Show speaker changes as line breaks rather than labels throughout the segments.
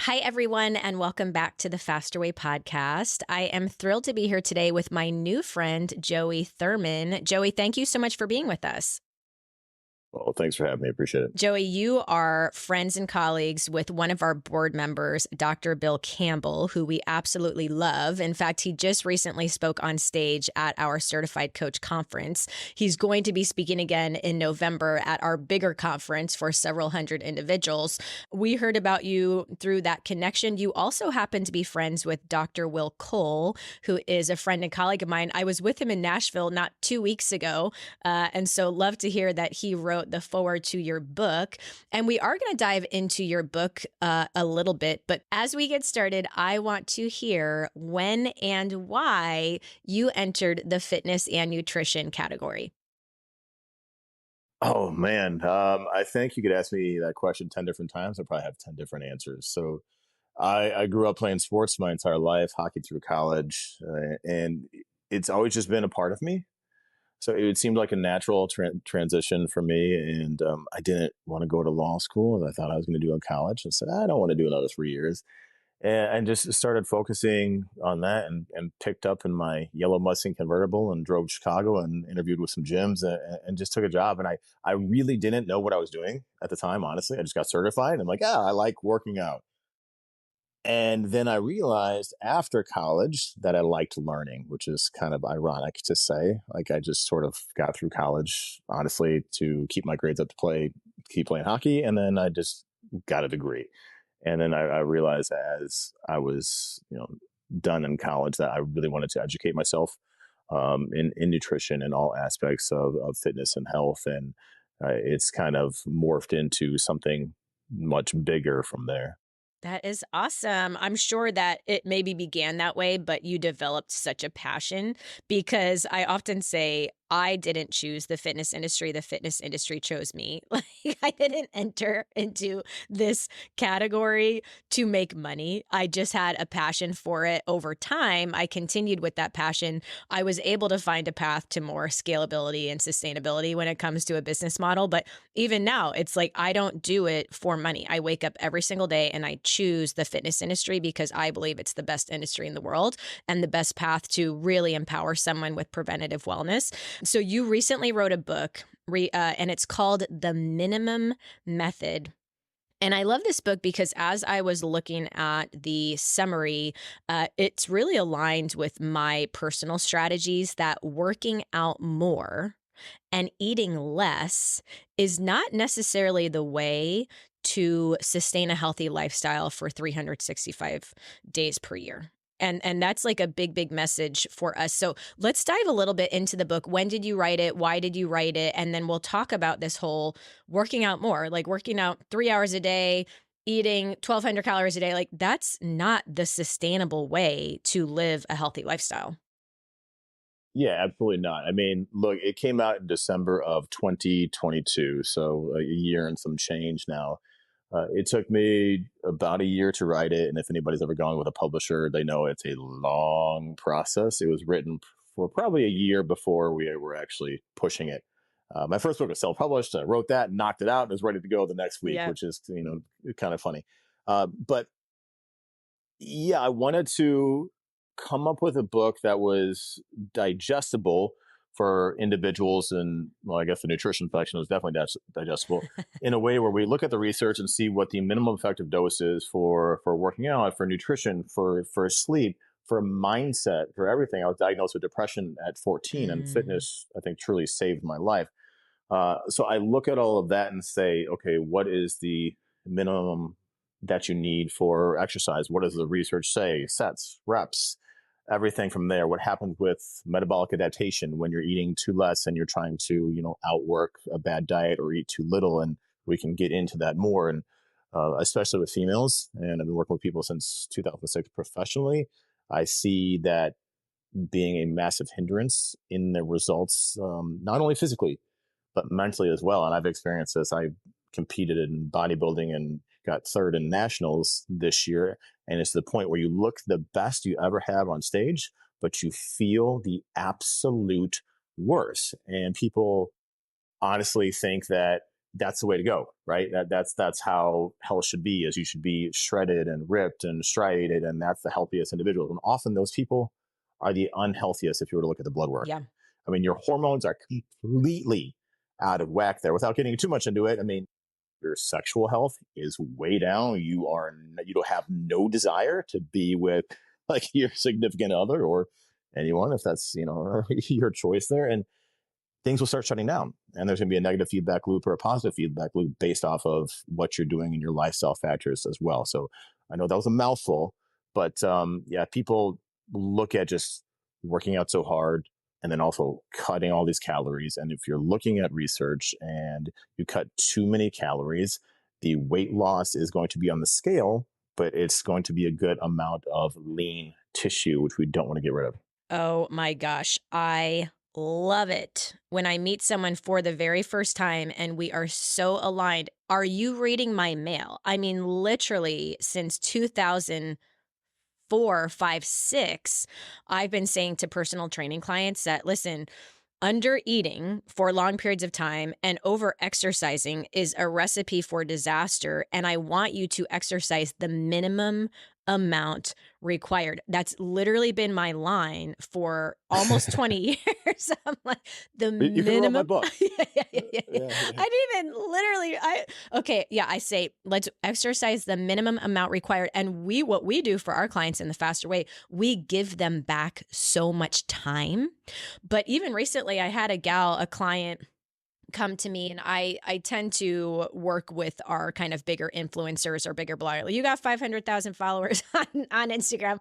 Hi, everyone, and welcome back to the Faster Way podcast. I am thrilled to be here today with my new friend, Joey Thurman. Joey, thank you so much for being with us.
Well, thanks for having me. I appreciate it.
Joey, you are friends and colleagues with one of our board members, Dr. Bill Campbell, who we absolutely love. In fact, he just recently spoke on stage at our Certified Coach Conference. He's going to be speaking again in November at our bigger conference for several hundred individuals. We heard about you through that connection. You also happen to be friends with Dr. Will Cole, who is a friend and colleague of mine. I was with him in Nashville not 2 weeks ago, and so love to hear that he wrote the foreword to your book. And we are going to dive into your book a little bit. But as we get started, I want to hear when and why you entered the fitness and nutrition category.
Oh man, I think you could ask me that question 10 different times. I probably have 10 different answers. So I grew up playing sports my entire life, hockey through college, and it's always just been a part of me. So it seemed like a natural transition for me. And I didn't want to go to law school as I thought I was going to do in college. I said, I don't want to do another 3 years. And just started focusing on that and picked up in my yellow Mustang convertible and drove to Chicago and interviewed with some gyms and just took a job. And I really didn't know what I was doing at the time, honestly. I just got certified. And I'm like, I like working out. And then I realized after college that I liked learning, which is kind of ironic to say. Like I just sort of got through college, honestly, to keep my grades up to keep playing hockey. And then I just got a degree. And then I realized as I was, done in college that I really wanted to educate myself in nutrition and all aspects of fitness and health. And it's kind of morphed into something much bigger from there.
That is awesome. I'm sure that it maybe began that way, but you developed such a passion because I often say, I didn't choose the fitness industry. The fitness industry chose me. Like I didn't enter into this category to make money. I just had a passion for it over time. I continued with that passion. I was able to find a path to more scalability and sustainability when it comes to a business model. But even now, it's like I don't do it for money. I wake up every single day and I choose the fitness industry because I believe it's the best industry in the world and the best path to really empower someone with preventative wellness. So you recently wrote a book and it's called The Minimum Method. And I love this book because as I was looking at the summary, it's really aligned with my personal strategies that working out more and eating less is not necessarily the way to sustain a healthy lifestyle for 365 days per year. And that's like a big, big message for us. So let's dive a little bit into the book. When did you write it? Why did you write it? And then we'll talk about this whole working out more, like working out 3 hours a day, eating 1,200 calories a day. Like that's not the sustainable way to live a healthy lifestyle.
Yeah, absolutely not. I mean, look, it came out in December of 2022, so a year and some change now. It took me about a year to write it, and if anybody's ever gone with a publisher, they know it's a long process. It was written for probably a year before we were actually pushing it. My first book was self-published. I wrote that, knocked it out, and was ready to go the next week,
Yeah.
which is kind of funny. But yeah, I wanted to come up with a book that was digestible for individuals, and well, I guess the nutrition section is definitely digestible in a way where we look at the research and see what the minimum effective dose is for working out, for nutrition, for sleep, for mindset, for everything. I was diagnosed with depression at 14, and
Mm.
fitness, I think, truly saved my life. So I look at all of that and say, okay, what is the minimum that you need for exercise? What does the research say? Sets, reps, everything from there. What happens with metabolic adaptation when you're eating too less and you're trying to, outwork a bad diet or eat too little? And we can get into that more. And especially with females, and I've been working with people since 2006 professionally, I see that being a massive hindrance in the results, not only physically, but mentally as well. And I've experienced this. I competed in bodybuilding and got third in nationals this year. And it's the point where you look the best you ever have on stage, but you feel the absolute worst. And people honestly think that that's the way to go, right? That's how health should be. Is you should be shredded and ripped and striated, and that's the healthiest individuals. And often those people are the unhealthiest if you were to look at the blood work.
Yeah.
I mean, your hormones are completely out of whack there. Without getting too much into it, I mean, your sexual health is way down. You don't have no desire to be with like your significant other or anyone if that's your choice there, and things will start shutting down. And there's going to be a negative feedback loop or a positive feedback loop based off of what you're doing in your lifestyle factors as well. So I know that was a mouthful, but yeah, people look at just working out so hard and then also cutting all these calories. And if you're looking at research and you cut too many calories, the weight loss is going to be on the scale, but it's going to be a good amount of lean tissue, which we don't want to get rid of.
Oh my gosh, I love it when I meet someone for the very first time and we are so aligned. Are you reading my mail? I mean, literally since 2004, 5, 6, I've been saying to personal training clients that, listen, under eating for long periods of time and over exercising is a recipe for disaster. And I want you to exercise the minimum amount required. That's literally been my line for almost 20 years. I'm like, the
You can read my
minimum.
book.
Yeah.
Yeah, yeah.
I didn't even literally, okay. Yeah. I say, let's exercise the minimum amount required. And what we do for our clients in the faster way, we give them back so much time. But even recently, I had a client come to me, and I tend to work with our kind of bigger influencers or bigger bloggers. You got 500,000 followers on Instagram.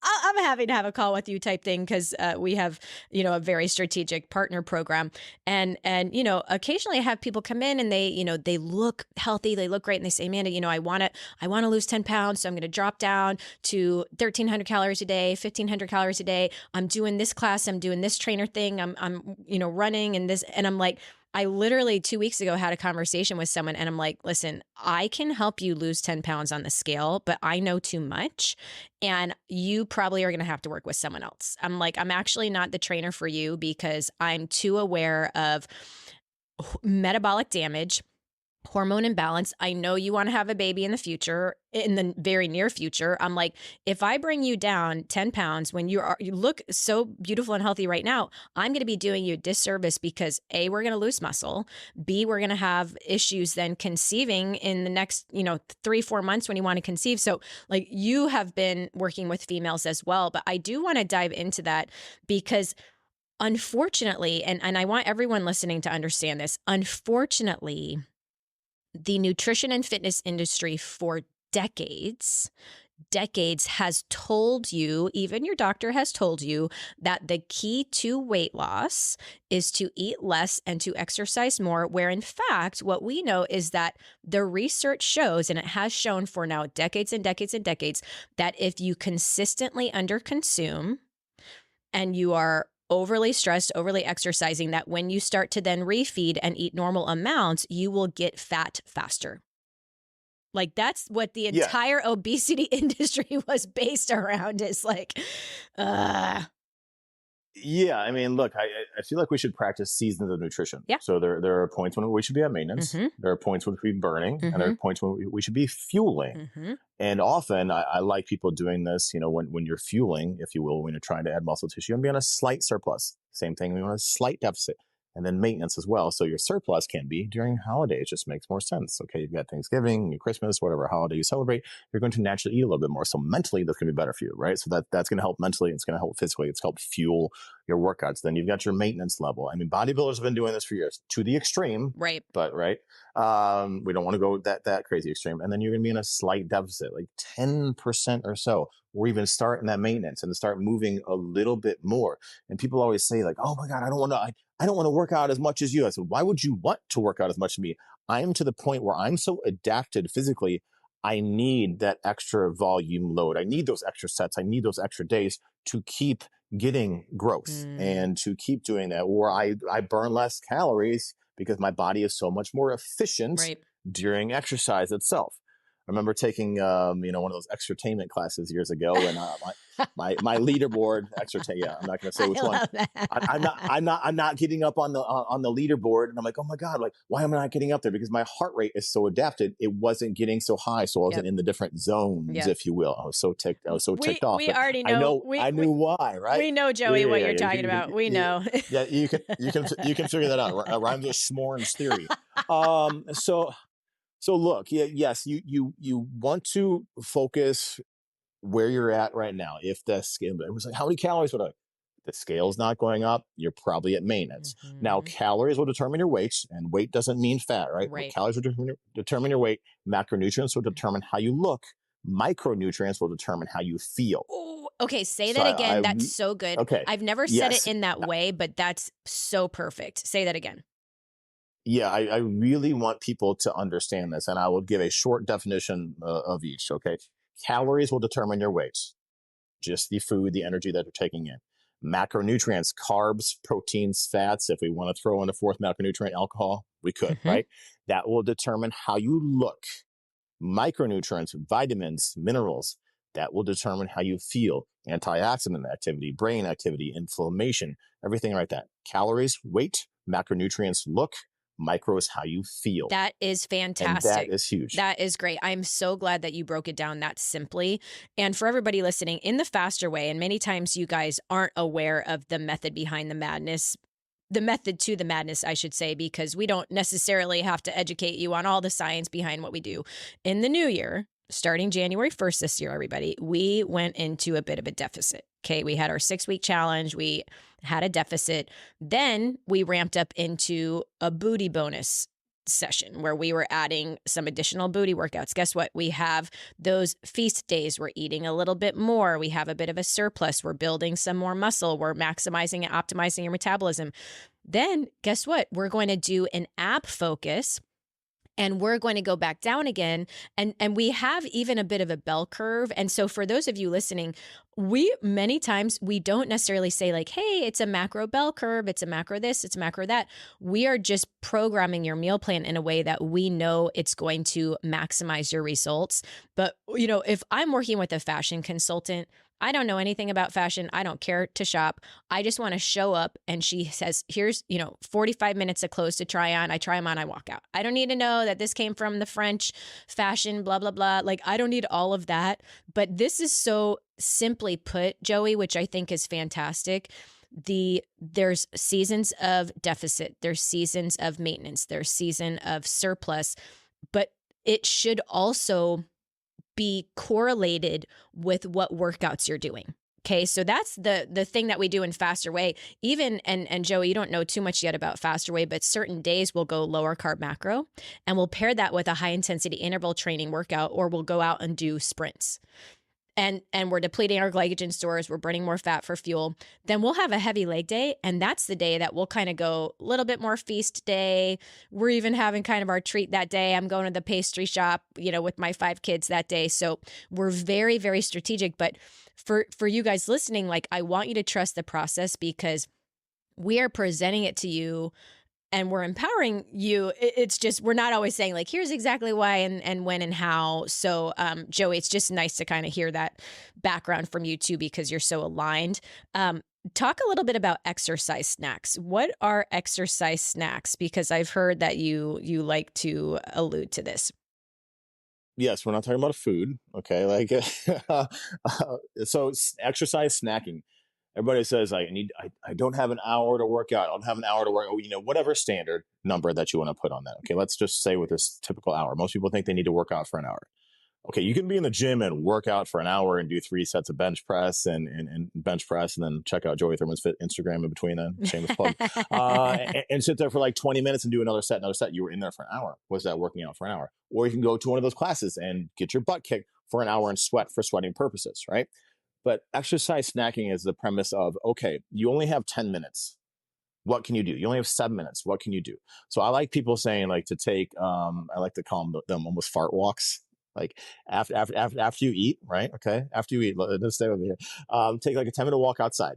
I'm happy to have a call with you type thing because we have, a very strategic partner program. And occasionally I have people come in and they look healthy, they look great, and they say, Amanda, I want to lose 10 pounds, so I'm going to drop down to 1,300 calories a day, 1,500 calories a day. I'm doing this class, I'm doing this trainer thing, I'm running and this, and I'm like, I literally 2 weeks ago had a conversation with someone and I'm like, listen, I can help you lose 10 pounds on the scale, but I know too much and you probably are going to have to work with someone else. I'm like, I'm actually not the trainer for you because I'm too aware of metabolic damage, hormone imbalance. I know you want to have a baby in the future, in the very near future. I'm like, if I bring you down 10 pounds when you look so beautiful and healthy right now, I'm going to be doing you a disservice because A, we're going to lose muscle. B, we're going to have issues then conceiving in the next, 3-4 months when you want to conceive. So like you have been working with females as well, but I do want to dive into that because unfortunately, and I want everyone listening to understand this, unfortunately, the nutrition and fitness industry for decades has told you, even your doctor has told you, that the key to weight loss is to eat less and to exercise more, where in fact, what we know is that the research shows, and it has shown for now decades and decades and decades, that if you consistently underconsume and you are overly stressed, overly exercising, that when you start to then refeed and eat normal amounts, you will get fat faster. Like that's what the
Yeah.
entire obesity industry was based around is like, uh,
Yeah, I mean, look, I feel like we should practice seasons of nutrition.
yeah.
So there are points when we should be at maintenance.
Mm-hmm.
There are points when we should be burning, and there
Mm-hmm.
are points when we should be fueling.
Mm-hmm.
And often, I like people doing this. When you're fueling, if you will, when you're trying to add muscle tissue, and be on a slight surplus. Same thing, we want a slight deficit, and then maintenance as well. So your surplus can be during holidays. Just makes more sense. Okay, you've got Thanksgiving, Christmas, whatever holiday you celebrate, you're going to naturally eat a little bit more. So mentally, that's going to be better for you, right? So that's going to help mentally. It's going to help physically. It's help fuel your workouts. Then you've got your maintenance level. I mean, bodybuilders have been doing this for years to the extreme,
Right.
but right. We don't want to go that crazy extreme. And then you're going to be in a slight deficit, like 10% or so, or even start in that maintenance and start moving a little bit more. And people always say like, oh my God, I don't want to work out as much as you. I said, why would you want to work out as much as me? I'm to the point where I'm so adapted physically. I need that extra volume load. I need those extra sets. I need those extra days to keep getting growth and to keep doing that. Or I burn less calories because my body is so much more efficient
Right.
during exercise itself. remember taking, one of those exertainment classes years ago, and my leaderboard yeah, I'm not going to say
I
which one.
love that.
I'm not getting up on the leaderboard, and I'm like, oh my god, like why am I not getting up there? Because my heart rate is so adapted, it wasn't getting so high, so I wasn't
Yep.
in the different zones,
Yep.
if you will. I was so ticked off,
We
but
already know.
I knew why, right?
We know,
Yeah,
Joey,
yeah,
what
yeah,
you're
yeah.
talking about. We know.
Yeah, you can figure that out. Rhymes with Smorn's theory. So look, yeah, yes, you want to focus where you're at right now. If the scale, it was like, how many calories would I? The scale's not going up, you're probably at maintenance. Now,
Mhm.
calories will determine your weight, and weight doesn't mean fat, right? But
Right.
calories will determine your weight. Macronutrients will determine how you look. Micronutrients will determine how you feel.
Oh, okay. Say
So
that again. That's so good.
okay,
I've never said it
yes,
in that way, but that's so perfect. Say that again.
yeah, I really want people to understand this, and I will give a short definition of each. Okay, calories will determine your weight, just the food, the energy that you're taking in. Macronutrients, carbs, proteins, fats. If we want to throw in a fourth macronutrient, alcohol, we could,
Hmm.
right? That will determine how you look. Micronutrients, vitamins, minerals, that will determine how you feel. Antioxidant activity, brain activity, inflammation, everything like that. Calories, weight, macronutrients, look, micros, how you feel.
That is
And that
fantastic.
is huge.
That is great. I'm so glad that you broke it down that simply. And for everybody listening, in the faster way, and many times you guys aren't aware of the method behind the madness, the method to the madness, I should say, because we don't necessarily have to educate you on all the science behind what we do. In the new year, starting January 1st this year, everybody, we went into a bit of a deficit. Okay. We had our 6 week challenge. We had a deficit. Then we ramped up into a booty bonus session where we were adding some additional booty workouts. Guess what? We have those feast days. We're eating a little bit more. We have a bit of a surplus. We're building some more muscle. We're maximizing and optimizing your metabolism. Then guess what? We're going to do an ab focus, and we're going to go back down again, and we have even a bit of a bell curve. And so for those of you listening, we many times we don't necessarily say like, hey, it's a macro bell curve, it's a macro this, it's a macro that. We are just programming your meal plan in a way that we know it's going to maximize your results. But if I'm working with a fashion consultant, I don't know anything about fashion. I don't care to shop. I just want to show up, and she says, here's, 45 minutes of clothes to try on. I try them on, I walk out. I don't need to know that this came from the French fashion, blah, blah, blah. Like, I don't need all of that. But this is so simply put, Joey, which I think is fantastic. There's seasons of deficit, there's seasons of maintenance, there's season of surplus, but it should also be correlated with what workouts you're doing. Okay, so that's the thing that we do in Faster Way. Even and Joey, you don't know too much yet about Faster Way, but certain days we'll go lower carb macro, and we'll pair that with a high intensity interval training workout, or we'll go out and do sprints. And we're depleting our glycogen stores, we're burning more fat for fuel. Then we'll have a heavy leg day, and that's the day that we'll kind of go a little bit more feast day. We're even having kind of our treat that day. I'm going to the pastry shop, with my 5 kids that day. So we're very, very strategic. But for you guys listening, like, I want you to trust the process, because we are presenting it to you and we're empowering you. It's just, we're not always saying like, here's exactly why and when and how. So, Joey, it's just nice to kind of hear that background from you too, because you're so aligned. Talk a little bit about exercise snacks. What are exercise snacks? Because I've heard that you like to allude to this.
Yes, we're not talking about food. Okay, like exercise snacking. Everybody says I don't have an hour to work out. I don't have an hour to work. Whatever standard number that you want to put on that. Okay, let's just say with this typical hour. Most people think they need to work out for an hour. Okay, you can be in the gym and work out for an hour and do 3 sets of bench press and bench press, and then check out Joey Thurman's Fit Instagram in between. Then shameless plug, and sit there for like 20 minutes and do another set, another set. You were in there for an hour. Was that working out for an hour? Or you can go to one of those classes and get your butt kicked for an hour and sweat for sweating purposes, right? But exercise snacking is the premise of, okay, you only have 10 minutes. What can you do? You only have 7 minutes. What can you do? So I like people saying like to take, I like to call them almost fart walks. Like after you eat, right? Okay. After you eat, let's stay over here. Take like a 10-minute walk outside.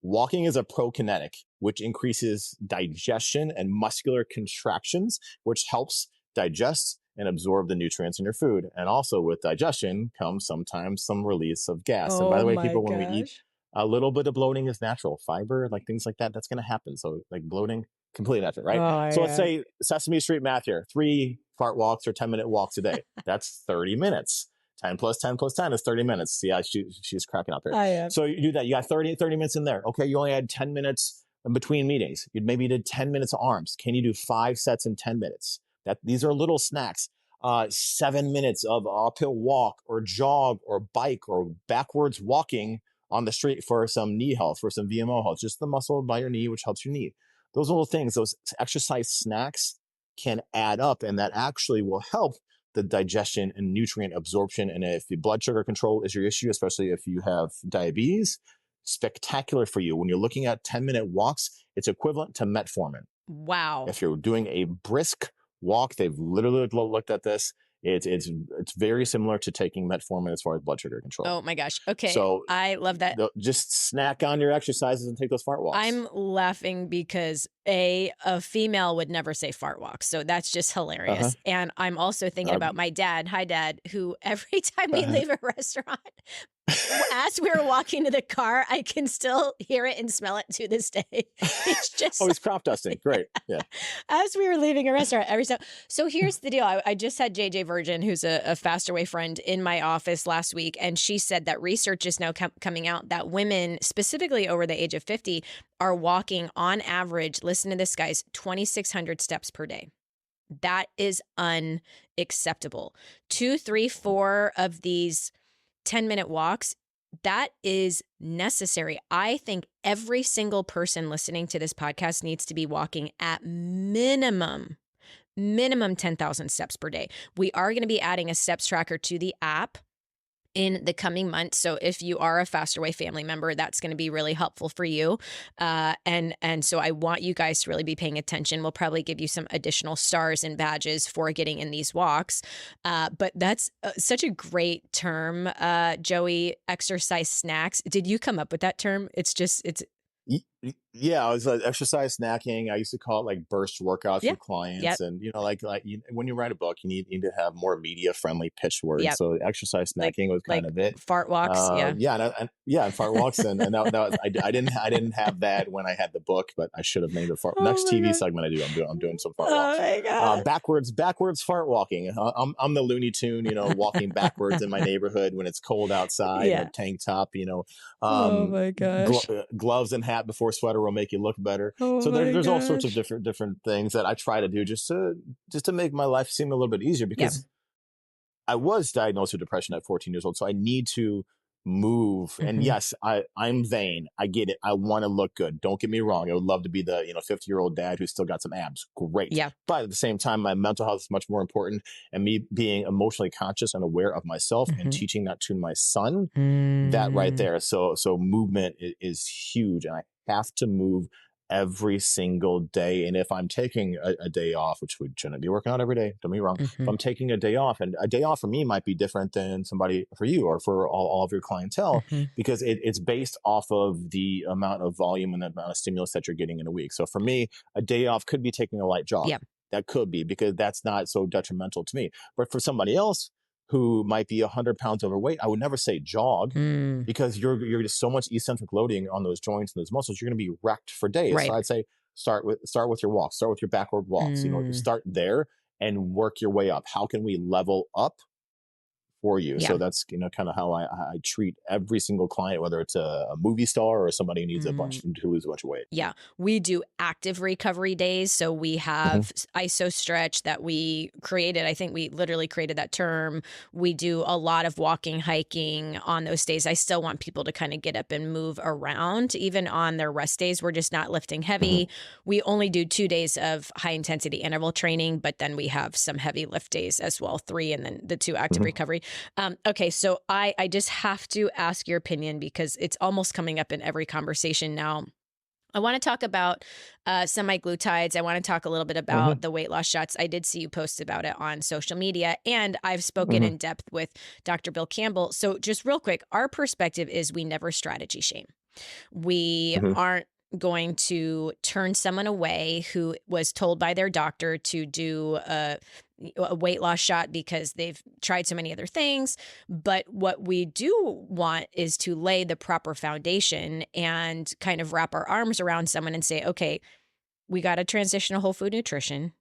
Walking is a prokinetic, which increases digestion and muscular contractions, which helps digest and absorb the nutrients in your food. And also with digestion comes sometimes some release of gas. And by
Oh
the way,
my
people, when we eat,
gosh.
a little bit of bloating is natural. Fiber, like things like that, that's going to happen. So like bloating, completely natural, right?
Oh my
So let's
gosh.
say Sesame Street math here, 3 fart walks or 10-minute walks a day. That's 30 minutes. 10 plus 10 plus 10 is 30 minutes. See, she's cracking up here.
I am.
So you do that. You got 30 minutes in there. Okay, you only had 10 minutes in between meetings. You maybe did 10 minutes of arms. Can you do 5 sets in 10 minutes? These are little snacks. 7 minutes of uphill walk or jog or bike or backwards walking on the street for some knee health, for some VMO health, just the muscle by your knee, which helps your knee. Those little things, those exercise snacks can add up, and that actually will help the digestion and nutrient absorption. And if the blood sugar control is your issue, especially if you have diabetes, spectacular for you. When you're looking at 10-minute walks, it's equivalent to metformin.
Wow.
If you're doing a brisk walk, they've literally looked at this. It's very similar to taking metformin as far as blood sugar control.
Oh my gosh. Okay.
So
I love that.
just snack on your exercises and take those fart walks.
I'm laughing because a female would never say fart walk. So that's just
Uh-huh.
hilarious. And I'm also thinking
Uh,
about my dad, hi dad, who every time we
uh-huh.
leave a restaurant, as we were walking to the car, I can still hear it and smell it to this day. It's just
Oh, he's crop dusting. Great. Yeah.
as we were leaving a restaurant every time. So here's the deal. I just had JJ Virgin, who's a Fast Away friend, in my office last week. And she said that research is now coming out that women, specifically over the age of 50, are walking on average, listen to this, guys, 2,600 steps per day. That is unacceptable. 2, 3, 4 of these 10-minute walks, that is necessary. I think every single person listening to this podcast needs to be walking at minimum 10,000 steps per day. We are going to be adding a steps tracker to the app in the coming months. So if you are a Faster Way family member, that's going to be really helpful for you. And so I want you guys to really be paying attention. We'll probably give you some additional stars and badges for getting in these walks. But that's such a great term, Joey, exercise snacks. Did you come up with that term? It's
Yeah, I was exercise snacking. I used to call it like burst workouts
yeah,
with clients,
yep,
and when you write a book, you need to have more media friendly pitch words.
yep.
So exercise
Like,
snacking was kind
like
of it.
fart walks. Yeah.
Yeah, and fart walks, and that was, I didn't have that when I had the book, but I should have named it fart.
Oh
Next
my
TV
God.
segment I do, I'm doing some fart
Oh
walks.
my God.
Backwards fart walking. I'm the Looney Tune, walking backwards in my neighborhood when it's cold outside,
Yeah.
tank top,
Oh my gosh.
gloves and hat before sweater will make you look better.
Oh
So
my
there's all sorts of
gosh.
different things that I try to do just to make my life seem a little bit easier,
Yeah.
because I was diagnosed with depression at 14 years old. So I need to move. And
Mhm.
yes, I'm vain. I get it. I want to look good. Don't get me wrong. I would love to be the 50-year-old dad who's still got some abs. Great.
Yeah.
But at the same time, my mental health is much more important, and me being emotionally conscious and aware of myself and
Mhm.
teaching that to my son, that right
Mm.
there. So movement is huge, and I have to move every single day. And if I'm taking a day off, which we shouldn't be working out every day, don't be wrong. If
Mhm.
I'm taking a day off, and a day off for me might be different than somebody for you or for all of your clientele,
Mhm.
because it's based off of the amount of volume and the amount of stimulus that you're getting in a week. So for me, a day off could be taking a light jog.
Yeah.
That could be, because that's not so detrimental to me. But for somebody else who might be 100 pounds overweight, I would never say jog,
Mm.
because you're just so much eccentric loading on those joints and those muscles. You're going to be wrecked for days. So
Right.
I'd say start with your walks, start with your backward walks.
Mm.
Start there and work your way up. How can we level up for you?
Yeah.
So that's kind of how I treat every single client, whether it's a movie star or somebody who needs
Mm.
to lose a bunch of weight.
Yeah, we do active recovery days. So we
Hmm.
have ISO stretch that we created. I think we literally created that term. We do a lot of walking, hiking on those days. I still want people to kind of get up and move around. Even on their rest days, we're just not lifting
Hmm.
heavy. We only do 2 days of high intensity interval training, but then we have some heavy lift days as well, 3, and then the 2 active
Hmm.
recovery. Okay, so I just have to ask your opinion because it's almost coming up in every conversation now. I want to talk about semaglutides. I want to talk a little bit
Hmm.
about the weight loss shots. I did see you post about it on social media, and I've spoken
Hmm.
in depth with Dr. Bill Campbell. So just real quick, our perspective is we never strategy shame. We
Hmm.
aren't going to turn someone away who was told by their doctor to do a weight loss shot because they've tried so many other things. But what we do want is to lay the proper foundation and kind of wrap our arms around someone and say, okay, we got to transition to whole food nutrition.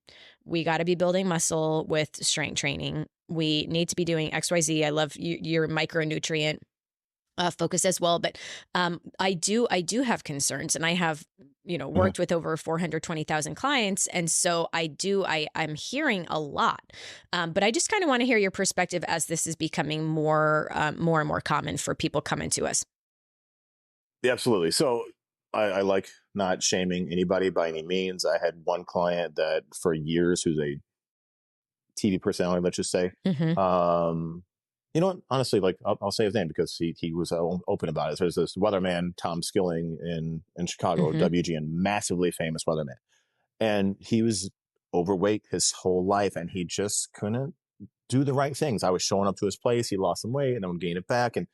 We got to be building muscle with strength training. We need to be doing XYZ. I love your micronutrient focus as well. But I do have concerns, and I have,
Mhm.
worked with over 420,000 clients. And so I'm hearing a lot. But I just kind of want to hear your perspective as this is becoming more and more common for people coming to us.
Yeah, absolutely. So I like not shaming anybody by any means. I had one client that for years who's a TV personality, let's just say.
Hmm.
Um, you know what? Honestly, like I'll say his name because he was open about it. So there's this weatherman, Tom Skilling in Chicago,
Hmm.
WGN, massively famous weatherman, and he was overweight his whole life, and he just couldn't do the right things. I was showing up to his place, he lost some weight, and then would gain it back, and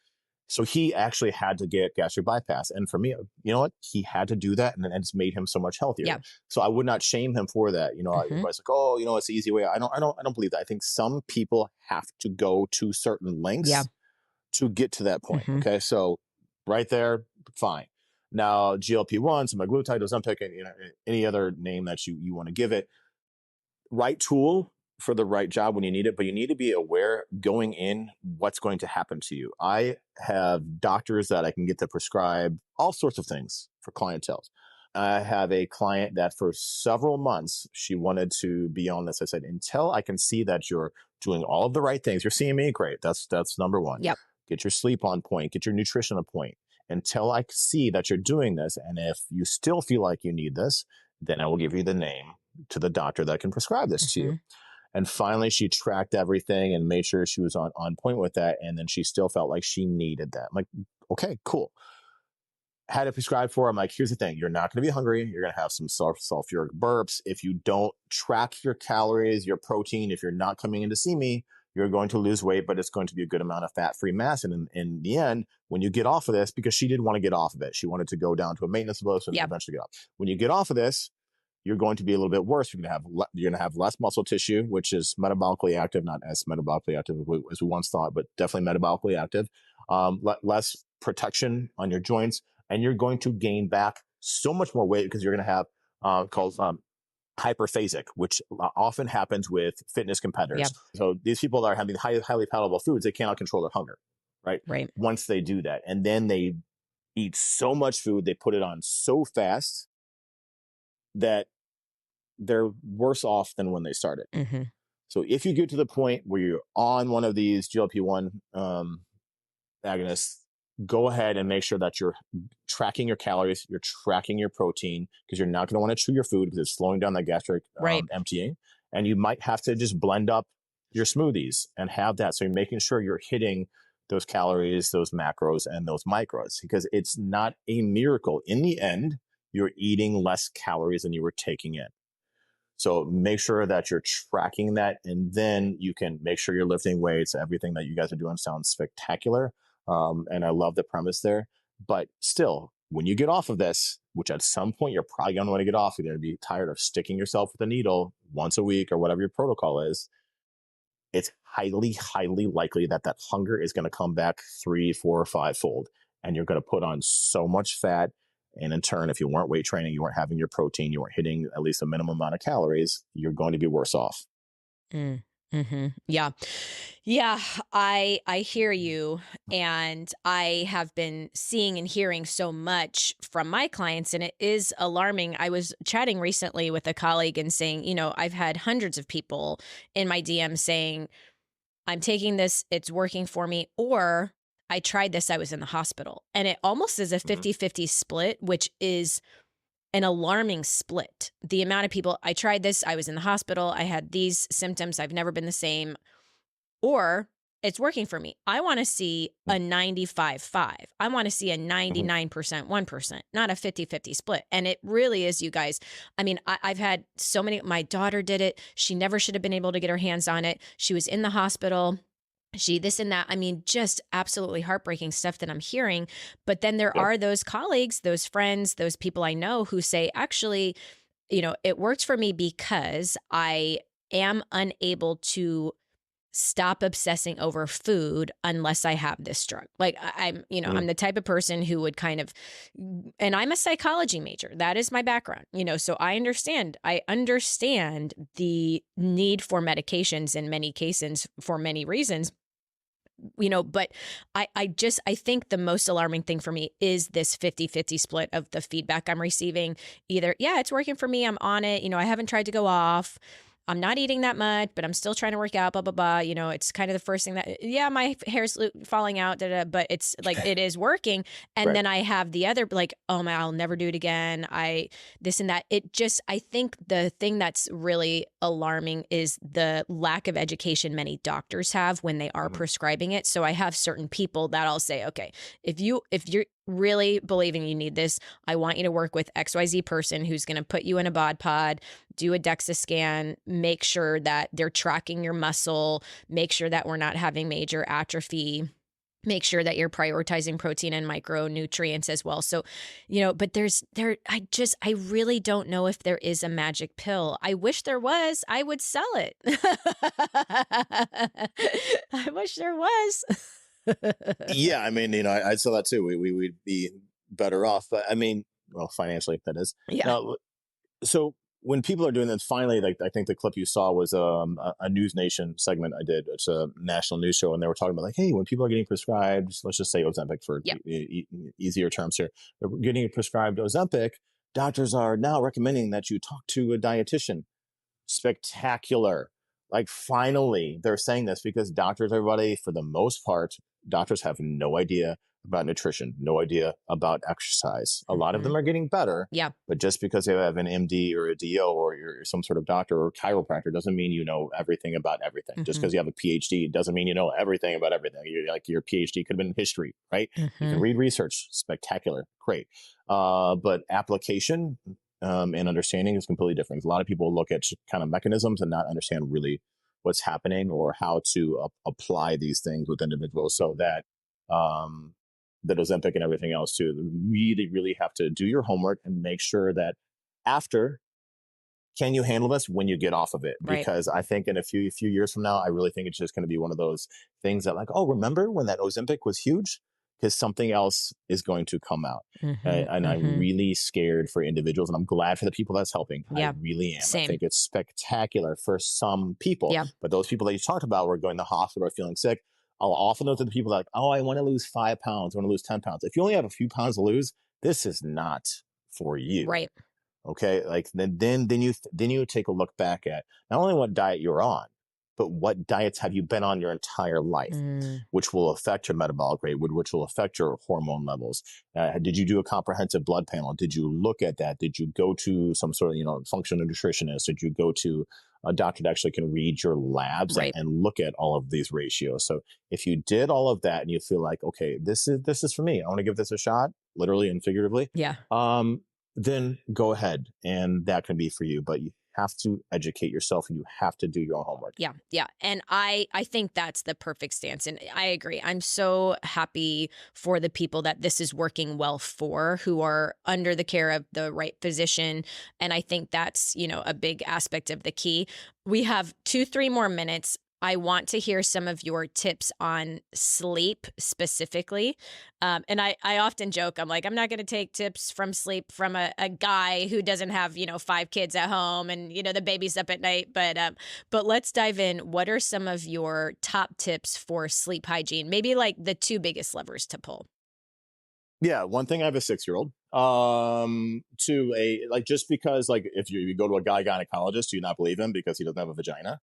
so he actually had to get gastric bypass. And for me, you know what? He had to do that, and it's made him so much healthier.
Yeah.
So I would not shame him for that.
Hmm.
Everybody's like, "Oh, it's the easy way." I don't believe that. I think some people have to go to certain
Yeah.
lengths to get to that point.
Hmm.
Okay, so right there, fine. Now GLP-1, semaglutide, Ozempic, and any other name that you want to give it, right tool for the right job when you need it, but you need to be aware going in what's going to happen to you. I have doctors that I can get to prescribe all sorts of things for clientele. I have a client that for several months she wanted to be on this. I said, until I can see that you're doing all of the right things, you're seeing me, great. That's number one.
Yep.
Get your sleep on point, get your nutrition on point. Until I see that you're doing this, and if you still feel like you need this, then I will give you the name to the doctor that can prescribe this to you.
Hmm.
And finally, she tracked everything and made sure she was on point with that. And then she still felt like she needed that. I'm like, okay, cool. Had it prescribed for her. I'm like, here's the thing. You're not going to be hungry. You're going to have some sulfuric burps. If you don't track your calories, your protein, if you're not coming in to see me, you're going to lose weight, but it's going to be a good amount of fat-free mass. And in the end, when you get off of this, because she didn't want to get off of it, she wanted to go down to a maintenance dose and
Yep.
eventually get off. When you get off of this, you're going to be a little bit worse. You're going to have less muscle tissue, which is metabolically active, not as metabolically active as we once thought, but definitely metabolically active. Less protection on your joints, and you're going to gain back so much more weight because you're going to have called hyperphasic, which often happens with fitness competitors.
Yep.
So these people that are having highly palatable foods, they cannot control their hunger, right?
Right.
Once they do that, and then they eat so much food, they put it on so fast that they're worse off than when they started.
Hmm.
So if you get to the point where you're on one of these GLP-1 agonists, go ahead and make sure that you're tracking your calories, you're tracking your protein, because you're not going to want to chew your food because it's slowing down that gastric
Right.
emptying. And you might have to just blend up your smoothies and have that. So you're making sure you're hitting those calories, those macros, and those micros, because it's not a miracle. In the end, you're eating less calories than you were taking in. So make sure that you're tracking that, and then you can make sure you're lifting weights. Everything that you guys are doing sounds spectacular. And I love the premise there. But still, when you get off of this, which at some point you're probably going to want to get off, you're going to be tired of sticking yourself with a needle once a week or whatever your protocol is, it's highly likely that that hunger is going to come back 3, 4, or 5 fold. And you're going to put on so much fat. And in turn, if you weren't weight training, you weren't having your protein, you weren't hitting at least a minimum amount of calories, you're going to be worse off.
Mm. Hmm. Yeah. Yeah, I hear you, and I have been seeing and hearing so much from my clients, and it is alarming. I was chatting recently with a colleague and saying, I've had hundreds of people in my DM saying, I'm taking this, it's working for me, or I tried this, I was in the hospital. And it almost is a
Mhm.
50-50 split, which is an alarming split. The amount of people, I tried this, I was in the hospital, I had these symptoms, I've never been the same, or it's working for me. I want to see a 95-5. I want to see a
Mhm.
99% 1%, not a 50-50 split. And it really is, you guys. I mean, I've had so many, my daughter did it. She never should have been able to get her hands on it. She was in the hospital. She, this and that. I mean, just absolutely heartbreaking stuff that I'm hearing. But then there
Yep.
are those colleagues, those friends, those people I know who say, actually, it worked for me because am unable to stop obsessing over food unless I have this drug. Like I'm
Mhm.
the type of person who would kind of, and I'm a psychology major. That is my background, so I understand the need for medications in many cases for many reasons. But I think the most alarming thing for me is this 50-50 split of the feedback I'm receiving. Either, yeah, it's working for me, I'm on it, I haven't tried to go off. I'm not eating that much, but I'm still trying to work out, blah, blah, blah. It's kind of the first thing that, yeah, my hair's falling out, da, da, but it's like it is working. And
Right.
then I have the other, like, oh my, I'll never do it again. This and that. I think the thing that's really alarming is the lack of education many doctors have when they are
Mhm.
prescribing it. So I have certain people that I'll say, okay, if you're really believing you need this, I want you to work with XYZ person who's going to put you in a bod pod, do a DEXA scan, make sure that they're tracking your muscle, make sure that we're not having major atrophy, make sure that you're prioritizing protein and micronutrients as well. So, but I really don't know if there is a magic pill. I wish there was. I would sell it. I wish there was.
Yeah, I mean, I saw that too. We'd be better off, but I mean, well, financially, that is.
Yeah.
Now, so when people are doing this, finally, like I think the clip you saw was a News Nation segment I did. It's a national news show, and they were talking about like, hey, when people are getting prescribed, let's just say Ozempic for
Yep.
easier terms here, they're getting prescribed Ozempic. Doctors are now recommending that you talk to a dietitian. Spectacular. Like finally, they're saying this because doctors, everybody, for the most part, doctors have no idea about nutrition, no idea about exercise. A lot of them
Mhm.
are getting better,
Yeah.
but just because they have an MD or a DO or you're some sort of doctor or chiropractor doesn't mean you know everything about everything. Just
Mhm.
because you have a PhD doesn't mean you know everything about everything. Like your PhD could have been in history, right? You can
Mhm.
read research, spectacular, great. But application and understanding is completely different. A lot of people look at kind of mechanisms and not understand really what's happening or how to apply these things with individuals so that um, that Ozempic and everything else too. Really, really have to do your homework and make sure that after, can you handle this when you get off of it?
Right.
Because I think in a few years from now, I really think it's just going to be one of those things that like, oh, remember when that Ozempic was huge? Because something else is going to come out.
Mhm.
And I'm
Mhm.
really scared for individuals, and I'm glad for the people that's helping. I
Yeah.
really am. I
Same.
think it's spectacular for some people,
Yeah.
but those people that you talked about were going to the hospital or feeling sick. I'll often those are the people that like, oh, I want to lose 5 pounds, I want to lose 10 pounds. If you only have a few pounds to lose, this is not for you.
Right.
Okay, like then you take a look back at not only what diet you're on, but what diets have you been on your entire life,
Mm.
which will affect your metabolic rate, which will affect your hormone levels. Did you do a comprehensive blood panel? Did you look at that? Did you go to some sort of functional nutritionist? Did you go to a doctor that actually can read your labs and,
Right.
and look at all of these ratios? So if you did all of that and you feel like, okay, this is for me, I want to give this a shot, literally and figuratively.
Yeah.
Then go ahead and that can be for you. But you have to educate yourself and you have to do your own homework.
Yeah, yeah. And I think that's the perfect stance. And I agree. I'm so happy for the people that this is working well for, who are under the care of the right physician. And I think that's, a big aspect of the key. We have 2, 3 more minutes. I want to hear some of your tips on sleep specifically. And I often joke, I'm like, I'm not going to take tips from sleep from a guy who doesn't have, 5 kids at home and, the baby's up at night. But let's dive in. What are some of your top tips for sleep hygiene? Maybe like the two biggest levers to pull.
Yeah, one thing, I have a 6-year old. To a like just because like if you go to a guy gynecologist, do you not believe him because he doesn't have a vagina?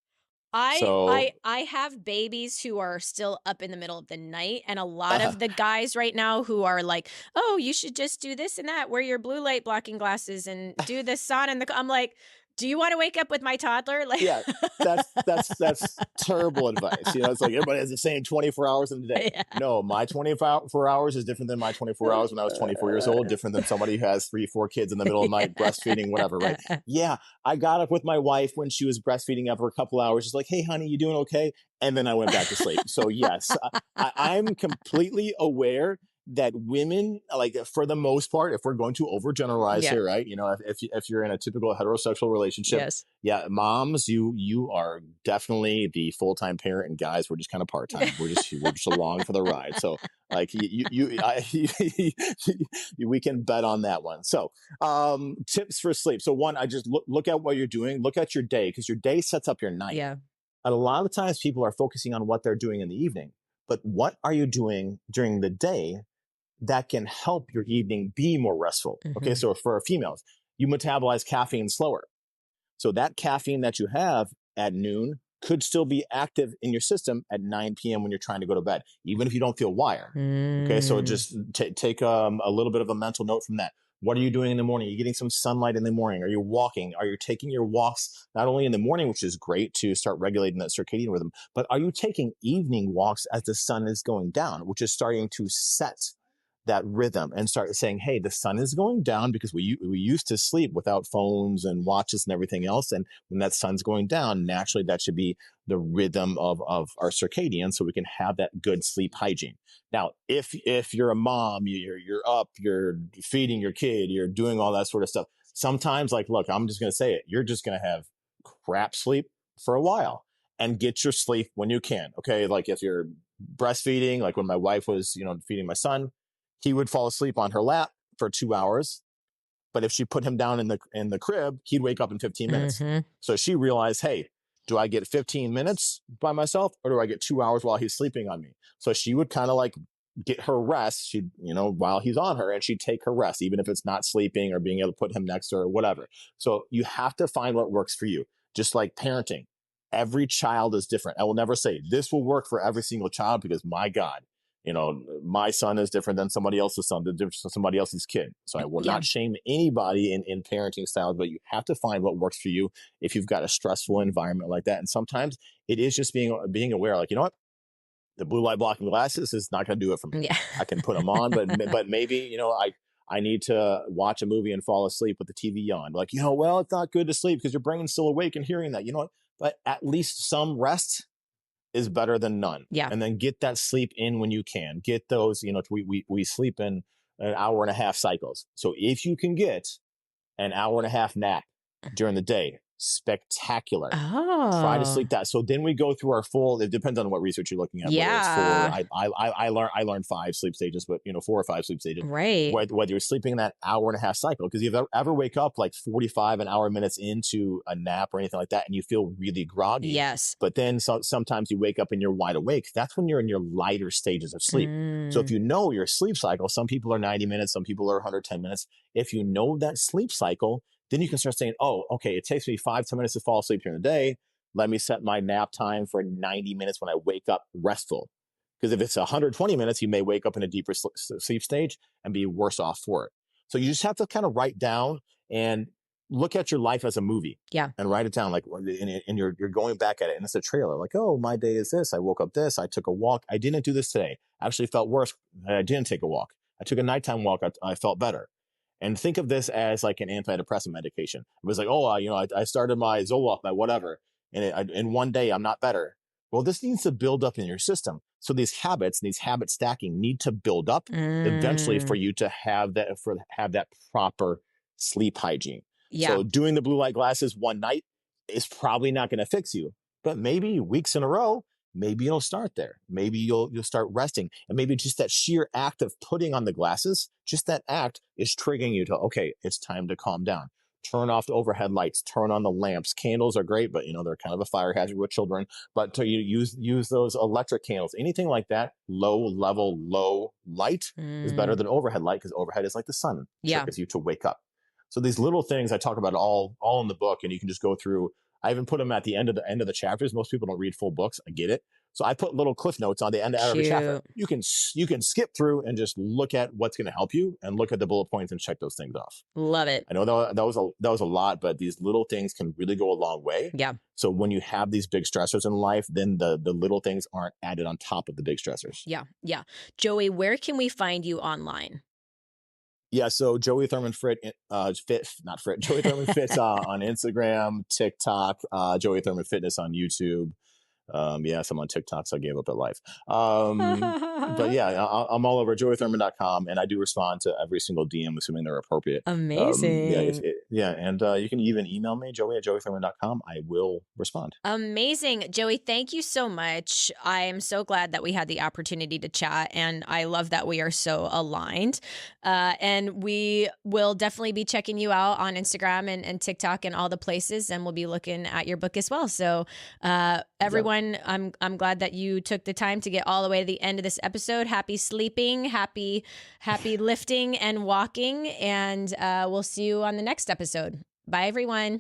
I
So
I I have babies who are still up in the middle of the night, and a lot of the guys right now who are like, "Oh, you should just do this and that, wear your blue light blocking glasses and do the sauna and I'm like, "Do you wanna wake up with my toddler?" Like
yeah, that's terrible advice. It's like everybody has the same 24 hours in a day.
Yeah.
No, my 24 hours is different than my 24 hours when I was 24 years old, different than somebody who has 3, 4 kids in the middle of the night breastfeeding, whatever, right? Yeah, I got up with my wife when she was breastfeeding after a couple hours, just like, hey, honey, you doing okay? And then I went back to sleep. So, yes, I'm completely aware that women, like, for the most part, if we're going to overgeneralize
Yeah.
here, right? If you're in a typical heterosexual relationship,
Yes.
yeah, moms, you are definitely the full time parent, and guys, we're just kind of part time. We're just along for the ride. So like we can bet on that one. So tips for sleep. So one, I just look at what you're doing. Look at your day, because your day sets up your night.
Yeah.
And a lot of times people are focusing on what they're doing in the evening, but what are you doing during the day that can help your evening be more restful? Okay,
Mhm.
so for females, you metabolize caffeine slower. So that caffeine that you have at noon could still be active in your system at 9 p.m. when you're trying to go to bed, even if you don't feel wired. Okay, so
Mm.
just take a little bit of a mental note from that. What are you doing in the morning? Are you getting some sunlight in the morning? Are you walking? Are you taking your walks not only in the morning, which is great to start regulating that circadian rhythm, but are you taking evening walks as the sun is going down, which is starting to set that rhythm and start saying, hey, the sun is going down, because we used to sleep without phones and watches and everything else. And when that sun's going down, naturally that should be the rhythm of our circadian, so we can have that good sleep hygiene. Now, if you're a mom, you're up, you're feeding your kid, you're doing all that sort of stuff. Sometimes, like, look, I'm just going to say it. You're just going to have crap sleep for a while, and get your sleep when you can. Okay. Like if you're breastfeeding, like when my wife was, feeding my son, he would fall asleep on her lap for 2 hours. But if she put him down in the crib, he'd wake up in 15 minutes.
Mhm.
So she realized, hey, do I get 15 minutes by myself, or do I get 2 hours while he's sleeping on me? So she would kind of like get her rest. She'd, while he's on her, and she'd take her rest, even if it's not sleeping or being able to put him next to her or whatever. So you have to find what works for you. Just like parenting, every child is different. I will never say this will work for every single child, because my God, my son is different than somebody else's son, different than somebody else's kid. So I will
Yeah.
not shame anybody in parenting styles, but you have to find what works for you if you've got a stressful environment like that. And sometimes it is just being aware, like, you know what? The blue light blocking glasses is not going to do it for me.
Yeah.
I can put them on, but maybe, I need to watch a movie and fall asleep with the TV on. Like, well, it's not good to sleep because your brain's still awake and hearing that, what? But at least some rest is better than none.
Yeah.
And then get that sleep in when you can. Get those, we sleep in an hour and a half cycles. So if you can get an hour and a half nap during the day, spectacular. Try to
Oh.
sleep that. So then we go through our full. It depends on what research you're looking at. Whether it's
Yeah.
I learned 5 sleep stages, but 4 or 5 sleep stages.
Right.
Whether you're sleeping that hour and a half cycle, because you ever wake up like 45 an hour minutes into a nap or anything like that, and you feel really groggy,
Yes.
but then sometimes you wake up and you're wide awake. That's when you're in your lighter stages of sleep. So if
Mm.
you know your sleep cycle, some people are 90 minutes, some people are 110 minutes. If you know that sleep cycle, then you can start saying, oh, okay, it takes me 5-10 minutes to fall asleep during the day. Let me set my nap time for 90 minutes when I wake up restful. Because if it's 120 minutes, you may wake up in a deeper sleep stage and be worse off for it. So you just have to kind of write down and look at your life as a movie,
Yeah.
and write it down. Like, and you're going back at it, and it's a trailer. Like, oh, my day is this. I woke up this. I took a walk. I didn't do this today. I actually felt worse. I didn't take a walk. I took a nighttime walk. I felt better. And think of this as like an antidepressant medication. It was like, oh, I started my Zoloft, my whatever, and in one day I'm not better. Well, this needs to build up in your system. So these habits, these habit stacking, need to build up eventually for
Mm.
you to have that proper sleep hygiene.
Yeah.
So doing the blue light glasses one night is probably not going to fix you, but maybe weeks in a row, maybe you'll start there. Maybe you'll start resting, and maybe just that sheer act of putting on the glasses, just that act is triggering you to, okay, it's time to calm down. Turn off the overhead lights, turn on the lamps. Candles are great, but they're kind of a fire hazard with children. But to use those electric candles, anything like that, low level, low light is better
Mm.
than overhead light, because overhead is like the sun,
Yeah.
triggers you to wake up. So these little things I talk about all in the book, and you can just go through. I even put them at the end of the chapters. Most people don't read full books. I get it. So I put little cliff notes on the end of every chapter.
Cute.
You can skip through and just look at what's going to help you, and look at the bullet points and check those things off.
Love it.
I know that was a lot, but these little things can really go a long way.
Yeah.
So when you have these big stressors in life, then the little things aren't added on top of the big stressors.
Yeah. Yeah. Joey, where can we find you online?
Yeah, so Joey Thurman not Fit, Joey Thurman Fits on Instagram, TikTok, Joey Thurman Fitness on YouTube. Yes, I'm on TikTok, so I gave up at life. But yeah, I'm all over joeythurman.com, and I do respond to every single DM, assuming they're appropriate. Yeah,
Amazing.
yeah, and you can even email me, Joey at joeythurman.com. I will respond.
Amazing. Joey, thank you so much. I am so glad that we had the opportunity to chat, and I love that we are so aligned. And we will definitely be checking you out on Instagram and TikTok and all the places, and we'll be looking at your book as well. So,
Yeah.
everyone, I'm glad that you took the time to get all the way to the end of this episode. Happy sleeping, happy lifting and walking, and we'll see you on the next episode. Bye, everyone.